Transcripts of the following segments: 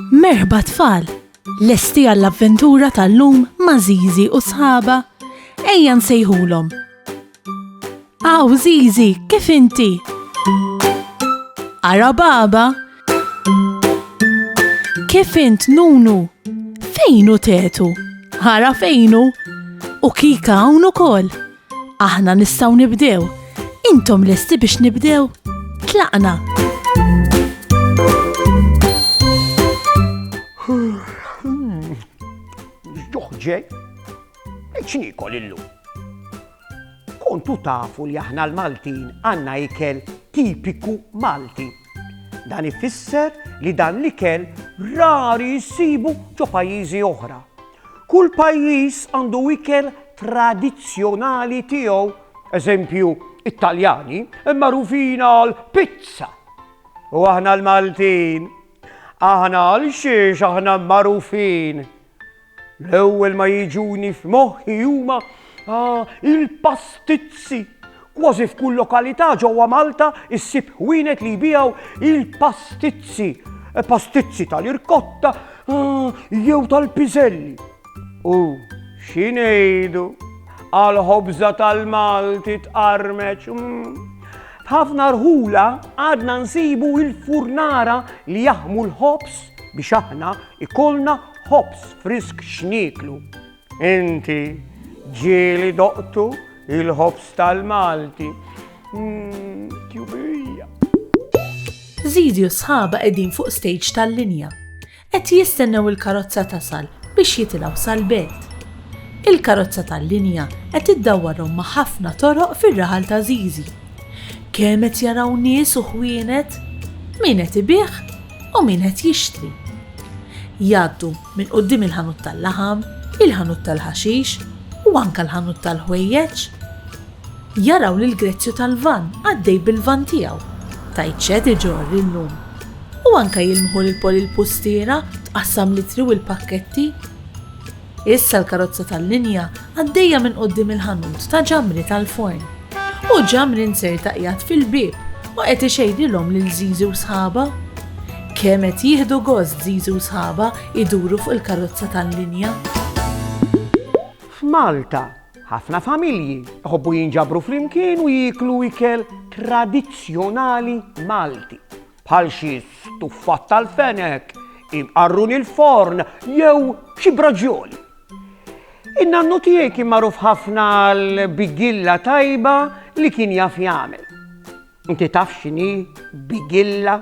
Merħba tfal, lesti għall-avventura tal-lum ma' Żiżi u sħaba, ejja nsejħulhom. Aw Żiżi, kif inti? Ara baba? Kif int Nunu? Fejnu tetu? Ara fejnu? U Kika hawn ukoll. Aħna nistgħu nibdew. Intom lesti biex nibdew? Tlaqna. Ġoħġej, x'nikol illum? Kontu tafu li aħna l-Maltin għandna ikel tipiku Malti. Dan ifisser li dan l-ikel rari ssibu ġo pajjiżi oħra. Kull pajjiż għandu ikel tradizzjonali tiegħu, eżempju Italjani magħrufina l-pizza. U aħna l-Maltin, aħna l-xiex aħna magħrufin. L-ewwel ma jiġuni f'moħħi huma il-pastizzi. Kważi f'kull lokalità ġewwa Malta issib ħwienet li jbiegħu il-pastizzi. Pastizzi tal-irkotta jew tal-piżelli. U x'ingħidu għall-ħobża tal-Malti tqarmeċ. F'ħafna rħula għadna nsibu il-furnara li jaħmu l-ħobs biex aħna ikollna ħobs frisk x'nieklu. Inti ġieli doqtu il-ħobs tal-Malti. Tjubija. Żiżi u sħaba qegħdin fuq stage tal-linja. Qed jistennew il-karozza tasal biex jitilgħu sal-belt. Il-karozza tal-linja qed iddawwarhom ma' ħafna toroq fir-raħal ta' Żiżi. Kemm qed jaraw nies u ħwienet, min qed ibih u min qed jixtri. Jgħaddu minn quddiem il-ħanut tal-laħam, il-ħanut tal-ħaxix u anke l-ħanut tal-ħwejjeġ. Jaraw li l-grezzju tal-van għaddej bil-van tiegħu, tajċed iġorri llum. U anke jilmħu l-pol il-pustiera tqassam litri u l-pakketti. Issa l-karozza tal-linja għaddejja minn quddiem il-ħanut ta' ġamri tal-forn. U ġamri nserta qiegħed fil-bieb u qed ixejrilhom lil Żiżi u sħaba. Kemm qed jieħdu gost Żiżi u sħaba iduru fuq il-karozza tal-linja. F'Malta ħafna familji jħobbu jinġabru flimkien u jieklu ikel tradizzjonali Malti. Bħal xi stuffat tal-fenek, imqarrun il-forn jew xi braġjoli. In-nannu tiegħi kien magħruf ħafna l-bigilla tajba li kien jaf jagħmel. Inti taf x'inhi bigilla?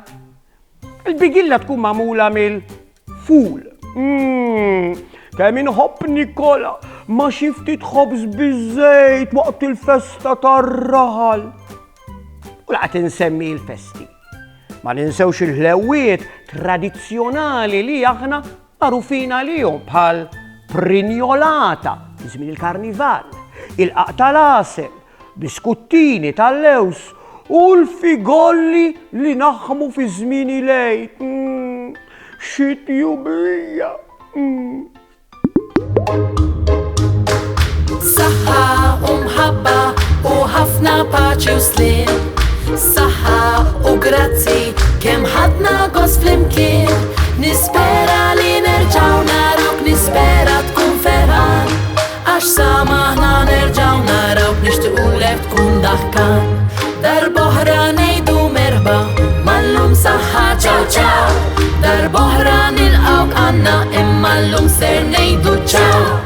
Il-bigilla tkun magħmula mill-ful. Kemm inħobb Nikola ma xi ftit ħobż biżżejt waqt il-festa tar-raħal. U laqgħet insemmi l-festi. Ma ninsewx il-ħlewiet tradizzjonali li aħna magħrufin għalihom bħal prinjolata, żmien il-karnival, il-qaq tal-għasel, biskuttini tal-lews u l-figolli li naħmu fi żmien il-għejd. Xi tjubija. Saħħa u mħabba u ħafna paċi u slim. Saħħa u grazzi kemm ħadna gost flimkien. Nispera li nerġgħu narawk, nispera tkun ferħan. Għax samaħna nerġgħu narawk nixtiequlek tkun daħkan. Darb'oħra ngħidu merħba, mallum saħħa ċaw ċaw. Darb'oħra nilqgħuk għandna imma llum ser ngħidu ċaw.